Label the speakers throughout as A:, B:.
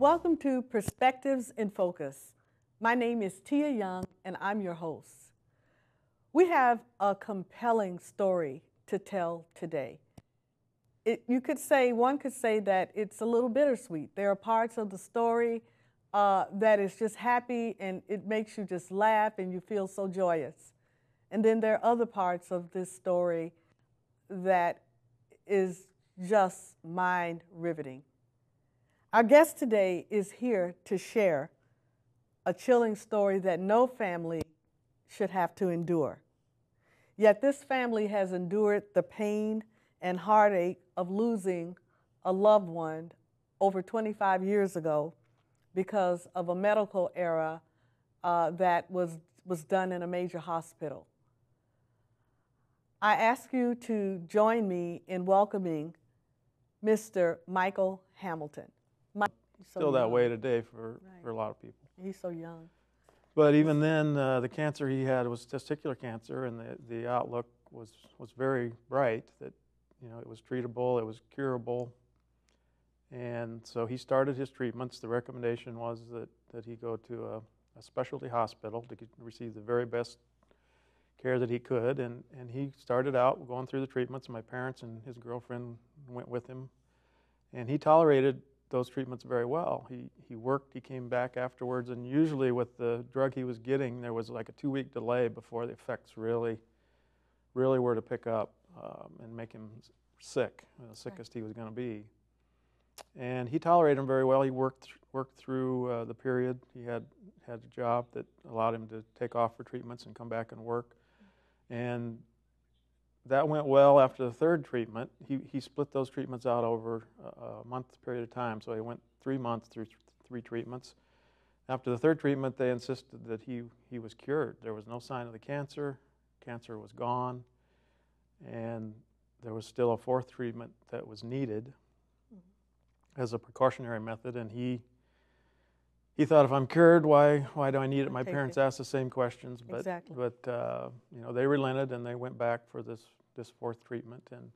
A: Welcome to Perspectives in Focus. My name is Tia Young, and I'm your host. We have a compelling story to tell today. One could say that it's a little bittersweet. There are parts of the story that is just happy and it makes you just laugh and you feel so joyous. And then there are other parts of this story that is just mind riveting. Our guest today is here to share a chilling story that no family should have to endure. Yet this family has endured the pain and heartache of losing a loved one over 25 years ago because of a medical error that was done in a major hospital. I ask you to join me in welcoming Mr. Michael Hamilton.
B: Still that way today for a lot of people.
A: He's so young.
B: But even then, the cancer he had was testicular cancer, and the outlook was very bright that it was treatable, it was curable, and so he started his treatments. The recommendation was that he go to a specialty hospital to receive the very best care that he could, and he started out going through the treatments. My parents and his girlfriend went with him, and he tolerated those treatments very well. He worked, he came back afterwards, and usually with the drug he was getting, there was like a 2-week delay before the effects really were to pick up and make him sick, the sickest he was going to be. And he tolerated them very well. He worked through the period. He had a job that allowed him to take off for treatments and come back and work. And that went well. After the third treatment, he split those treatments out over a month period of time. So he went 3 months through 3 treatments. After the third treatment, they insisted that he was cured. There was no sign of the cancer. Cancer was gone. And there was still a 4th treatment that was needed as a precautionary method. And he thought, if I'm cured, why do I need it? My parents asked the same questions, but
A: Exactly.
B: They relented and they went back for this 4th treatment. And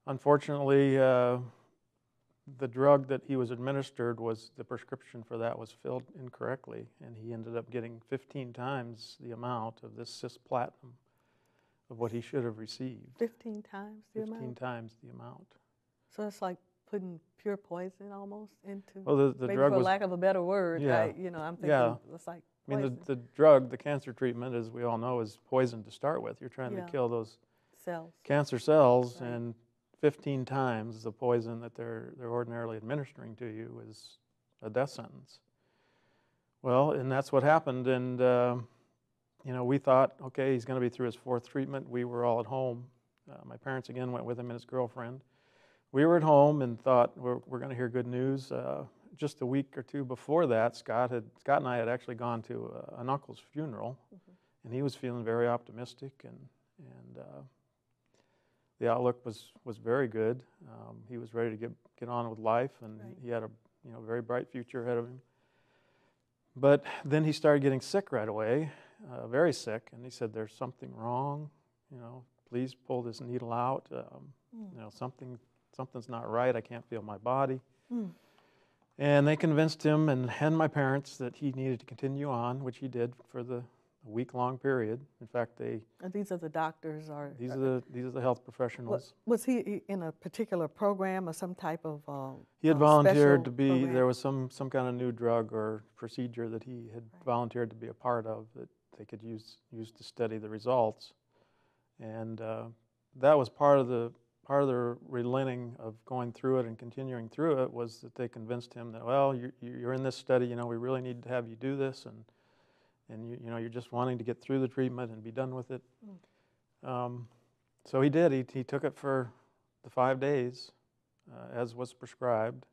B: unfortunately, the drug that he was administered the prescription for that was filled incorrectly, and he ended up getting 15 times the amount of this cisplatin of what he should have received.
A: 15 times the amount?
B: 15 times the amount.
A: So it's like putting pure poison almost into,
B: Well, the
A: maybe
B: drug
A: for
B: was,
A: lack of a better word,
B: yeah,
A: I'm thinking
B: yeah.
A: it's like
B: I mean,
A: poison.
B: the drug, the cancer treatment, as we all know, is poison to start with. You're trying to kill those
A: cells.
B: Cancer cells,
A: Right.
B: and 15 times the poison that they're ordinarily administering to you is a death sentence. Well, and that's what happened, and we thought, okay, he's going to be through his 4th treatment. We were all at home. My parents again went with him and his girlfriend. We were at home and thought we're going to hear good news. Just a week or 2 before that, Scott and I had actually gone to an uncle's funeral, and he was feeling very optimistic, and the outlook was very good. He was ready to get on with life, and he had a very bright future ahead of him. But then he started getting sick right away, very sick, and he said, "There's something wrong. Please pull this needle out. Something's not right. I can't feel my body." And they convinced him and my parents that he needed to continue on, which he did for the week-long period. In fact,
A: And these are the doctors,
B: these are the health professionals.
A: Was he in a particular program or some type of
B: he had volunteered to be.
A: program?
B: There was some kind of new drug or procedure that he had volunteered to be a part of that they could use to study the results, and that was part of the relenting of going through it and continuing through it, was that they convinced him that, well, you're in this study, we really need to have you do this, and you're just wanting to get through the treatment and be done with it. So he did. He took it for the 5 days, as was prescribed,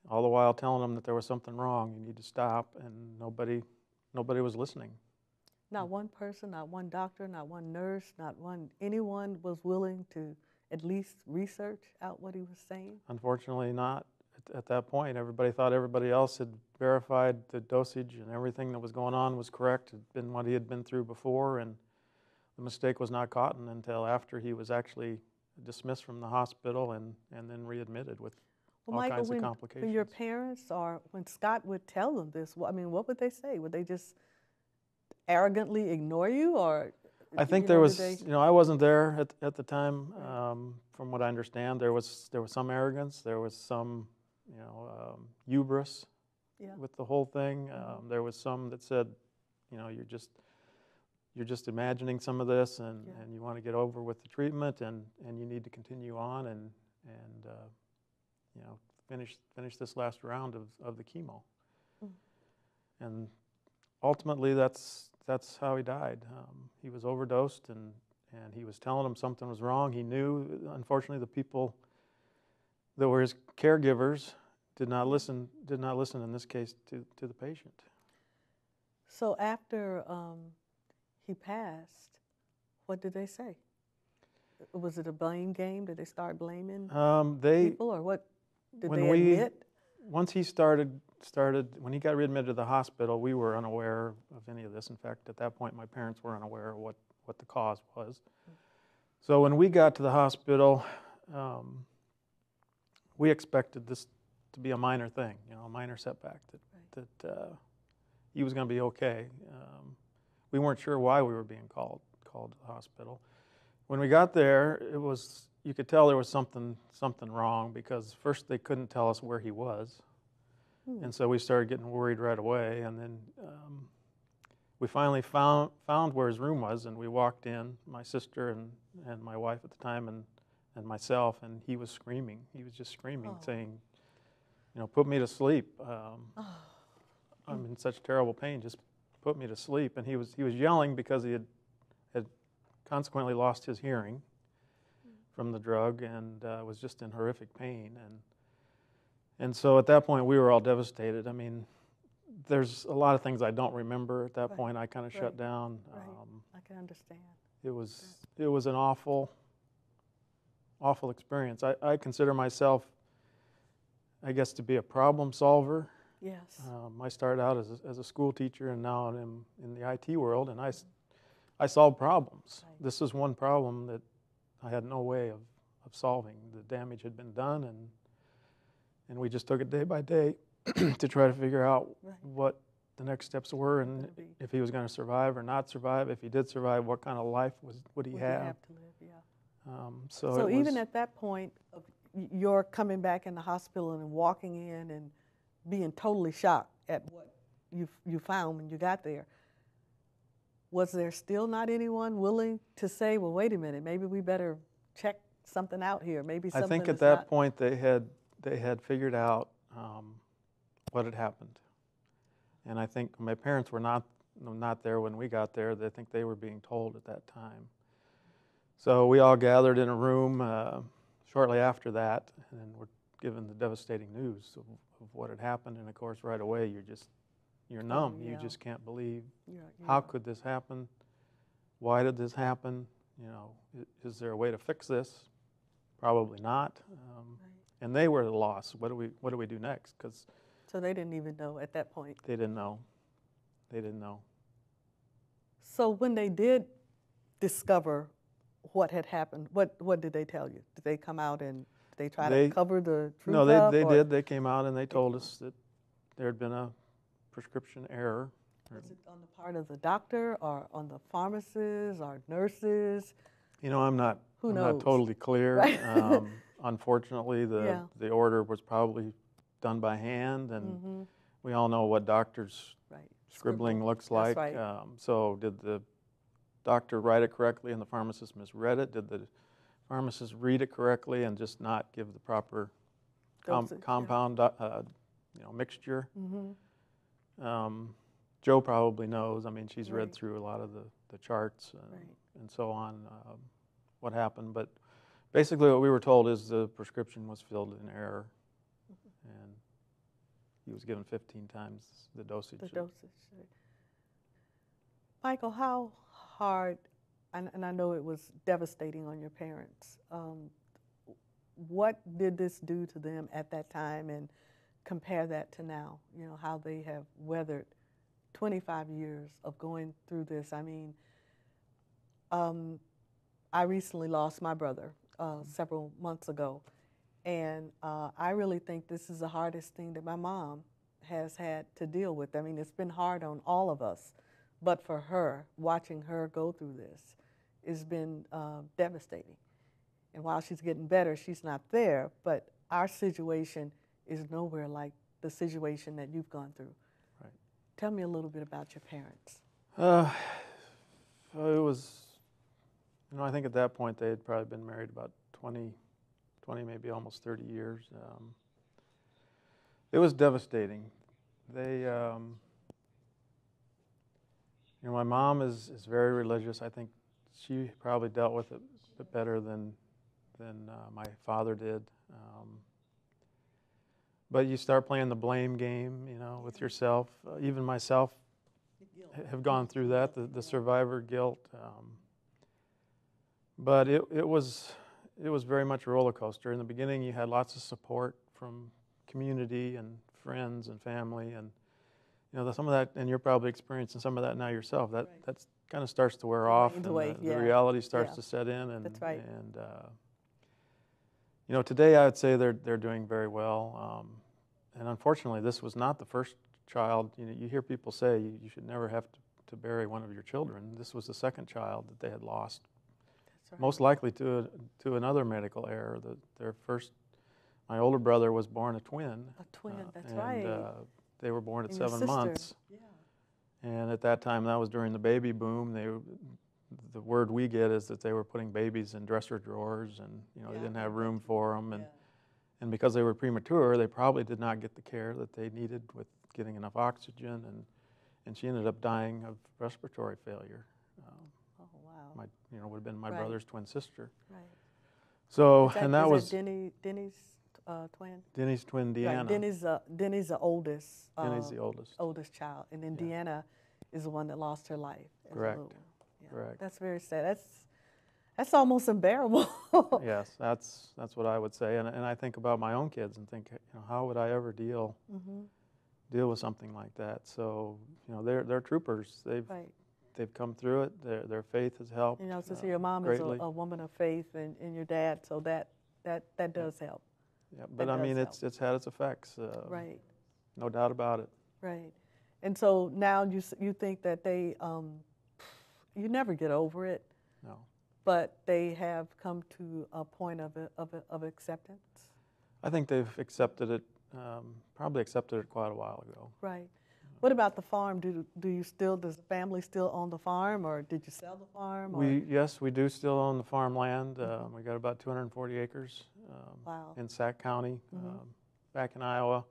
B: all the while telling him that there was something wrong, you need to stop, and nobody was listening.
A: Not one person, not one doctor, not one nurse, anyone was willing to at least research out what he was saying?
B: Unfortunately not. At that point, everybody thought everybody else had verified the dosage and everything that was going on was correct, had been what he had been through before, and the mistake was not caught until after he was actually dismissed from the hospital and then readmitted with
A: Well,
B: all
A: Michael,
B: kinds of
A: when
B: complications.
A: your parents or when Scott would tell them this, I mean, what would they say? Would they just arrogantly ignore you, or
B: I think there was, I wasn't there at the time.
A: Right.
B: From what I understand, there was some arrogance, there was some, hubris
A: Yeah.
B: with the whole thing.
A: Mhm.
B: There was some that said, you're just imagining some of this, and,
A: Yeah.
B: and you want to get over with the treatment, and you need to continue on and finish this last round of the chemo.
A: Mm.
B: And ultimately, that's how he died. He was overdosed, and he was telling them something was wrong. He knew. Unfortunately, the people that were his caregivers did not listen. Did not listen in this case to the patient.
A: So after he passed, what did they say? Was it a blame game? Did they start blaming people, or what? Did they admit?
B: Once he when he got readmitted to the hospital, we were unaware of any of this. In fact, at that point, my parents were unaware of what the cause was. So when we got to the hospital, we expected this to be a minor thing, a minor setback, that he was going to be okay. We weren't sure why we were being called to the hospital. When we got there, you could tell there was something wrong, because first they couldn't tell us where he was. And so we started getting worried right away, and then we finally found where his room was, and we walked in, my sister and my wife at the time and myself, and he was screaming. He was just screaming, saying, put me to sleep. I'm in such terrible pain, just put me to sleep. And he was yelling because he had consequently lost his hearing from the drug, and was just in horrific pain. And so at that point, we were all devastated. I mean, there's a lot of things I don't remember at that point. I kind of shut down.
A: I can understand.
B: It was an awful experience. I consider myself, I guess, to be a problem solver.
A: Yes.
B: I started out as a school teacher, and now I'm in the IT world, and I solve problems.
A: Right.
B: This is one problem that I had no way of solving. The damage had been done, and we just took it day by day to try to figure out what the next steps were, and if he was going to survive or not survive. If he did survive, what kind of life would he have?
A: To live, yeah.
B: So
A: even at that point of your coming back in the hospital and walking in and being totally shocked at what you found when you got there, was there still not anyone willing to say, well, wait a minute, maybe we better check something out here? Maybe something.
B: I think at that point they had figured out what had happened, and I think my parents were not there when we got there. I think they were being told at that time. So we all gathered in a room shortly after that, and were given the devastating news of what had happened. And of course, right away, you're numb. You just can't believe, how could this happen? Why did this happen? Is there a way to fix this? Probably not. And they were at a loss. What do we do next?
A: So they didn't even know at that point.
B: They didn't know. They didn't know.
A: So when they did discover what had happened, what did they tell you? Did they come out and did they try to cover the truth up?
B: No, they did. They came out and they told us that there had been a prescription error.
A: Was it on the part of the doctor or on the pharmacists or nurses?
B: I'm not totally clear.
A: Right.
B: Unfortunately, the order was probably done by hand, and we all know what doctors' scribbling looks like.
A: That's right.
B: So did the doctor write it correctly and the pharmacist misread it? Did the pharmacist read it correctly and just not give the proper compound mixture? Joe probably knows. I mean, she's read through a lot of the charts and so on, what happened. But basically what we were told is the prescription was filled in error, and he was given 15 times the dosage.
A: Michael, how hard, and I know it was devastating on your parents, what did this do to them at that time, and compare that to now, how they have weathered 25 years of going through this? I mean, I recently lost my brother several months ago, And I really think this is the hardest thing that my mom has had to deal with. I mean, it's been hard on all of us, but for her, watching her go through this has been devastating. And while she's getting better, she's not there, but our situation is nowhere like the situation that you've gone through.
B: Right.
A: Tell me a little bit about your parents.
B: It was, I think at that point they had probably been married about 20, maybe almost 30 years. It was devastating. They, my mom is very religious. I think she probably dealt with it a bit better than my father did. But you start playing the blame game, with yourself. Even myself have gone through that, the survivor guilt. But it was very much a roller coaster. In the beginning, you had lots of support from community and friends and family, and some of that, and you're probably experiencing some of that now yourself. That's kind of starts to wear off, and the reality starts to set in. And
A: that's right.
B: And today I would say they're doing very well. And unfortunately, this was not the first child. You hear people say you should never have to bury one of your children. This was the second child that they had lost. That's right. Most likely to another medical error. Their first, my older brother was born a twin.
A: A twin, that's
B: and,
A: right.
B: They were born at
A: and
B: 7 months.
A: Yeah.
B: And at that time, that was during the baby boom. The word we get is that they were putting babies in dresser drawers, and they didn't have room for them. And because they were premature, they probably did not get the care that they needed with getting enough oxygen, and she ended up dying of respiratory failure.
A: Oh wow!
B: Would have been my brother's twin sister.
A: Right.
B: So,
A: and
B: that was
A: Denny's twin.
B: Denny's twin, Deanna.
A: Right. Denny's the oldest.
B: Denny's the oldest.
A: Oldest child, and then Deanna is the one that lost her life.
B: Correct.
A: Yeah.
B: Correct.
A: That's very sad. That's almost unbearable.
B: Yes, that's what I would say, and I think about my own kids and think, how would I ever deal with something like that? So, they're troopers. They've come through it. Their faith has helped.
A: Since your mom
B: greatly.
A: is a woman of faith, and your dad, so that does help.
B: Yeah, but I mean, it's had its effects.
A: Right.
B: No doubt about it.
A: Right. And so now you think that they, you never get over it.
B: No.
A: But they have come to a point of acceptance.
B: I think they've accepted it. Probably accepted it quite a while ago.
A: Right. What about the farm? Does the family still own the farm, or did you sell the farm?
B: Yes, we do still own the farmland. We got about 240 acres in Sac County, back in Iowa.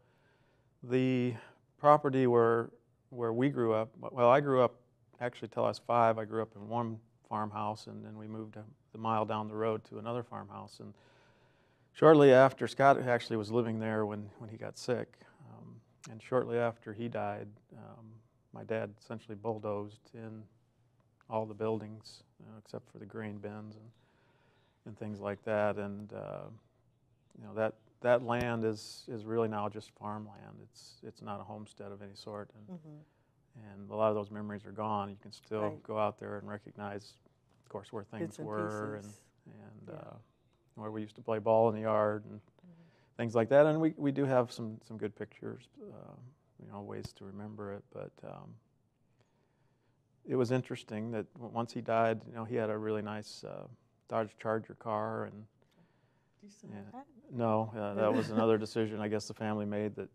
B: The property where we grew up, well, I grew up actually till I was 5. I grew up in one farmhouse, and then we moved a mile down the road to another farmhouse. And shortly after, Scott actually was living there when he got sick. And shortly after he died, my dad essentially bulldozed in all the buildings, except for the grain bins and things like that. And that land is really now just farmland. It's not a homestead of any sort. And a lot of those memories are gone. You can still go out there and recognize, of course, where things were and where we used to play ball in the yard and things like that. And we do have some good pictures, ways to remember it. But it was interesting that once he died, he had a really nice Dodge Charger car. And
A: do you still have that?
B: No, that was another decision I guess the family made, that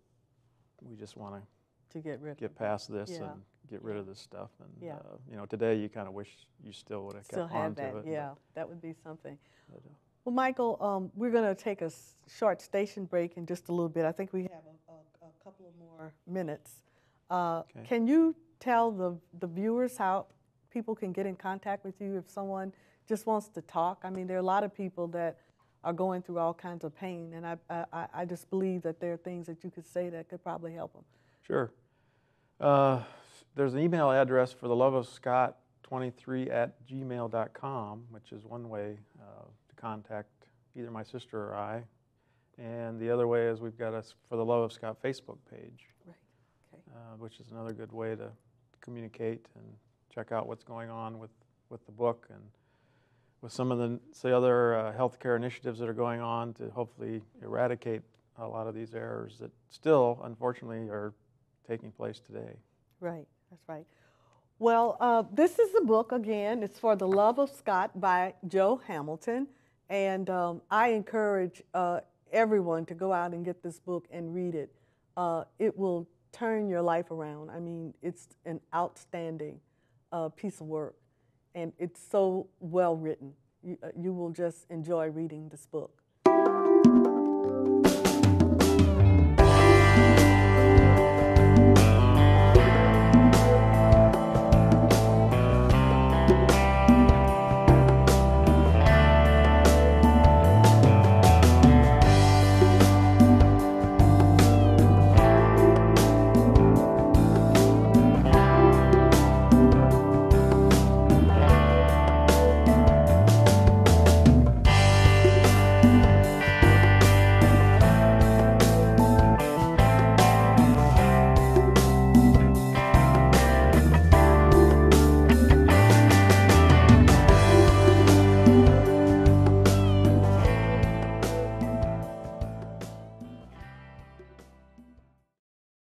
B: we just want to get past this and get rid of this stuff. And today you kind of wish you still would have kept on to it.
A: Yeah, that would be something. Well, Michael, we're going to take a short station break in just a little bit. I think we have a couple of more minutes. Can you tell the viewers how people can get in contact with you if someone just wants to talk? I mean, there are a lot of people that are going through all kinds of pain, and I just believe that there are things that you could say that could probably help them.
B: Sure. There's an email address for the Love of Scott 23@gmail.com, which is one way to contact either my sister or I. And the other way is we've got us for the Love of Scott Facebook page, which is another good way to communicate and check out what's going on with the book and with some of the, say, other healthcare initiatives that are going on to hopefully eradicate a lot of these errors that still, unfortunately, are taking place today.
A: Right, that's right. Well, this is the book again. It's For the Love of Scott by Joe Hamilton. And I encourage everyone to go out and get this book and read it. It will turn your life around. I mean, it's an outstanding piece of work. And it's so well written. You will just enjoy reading this book.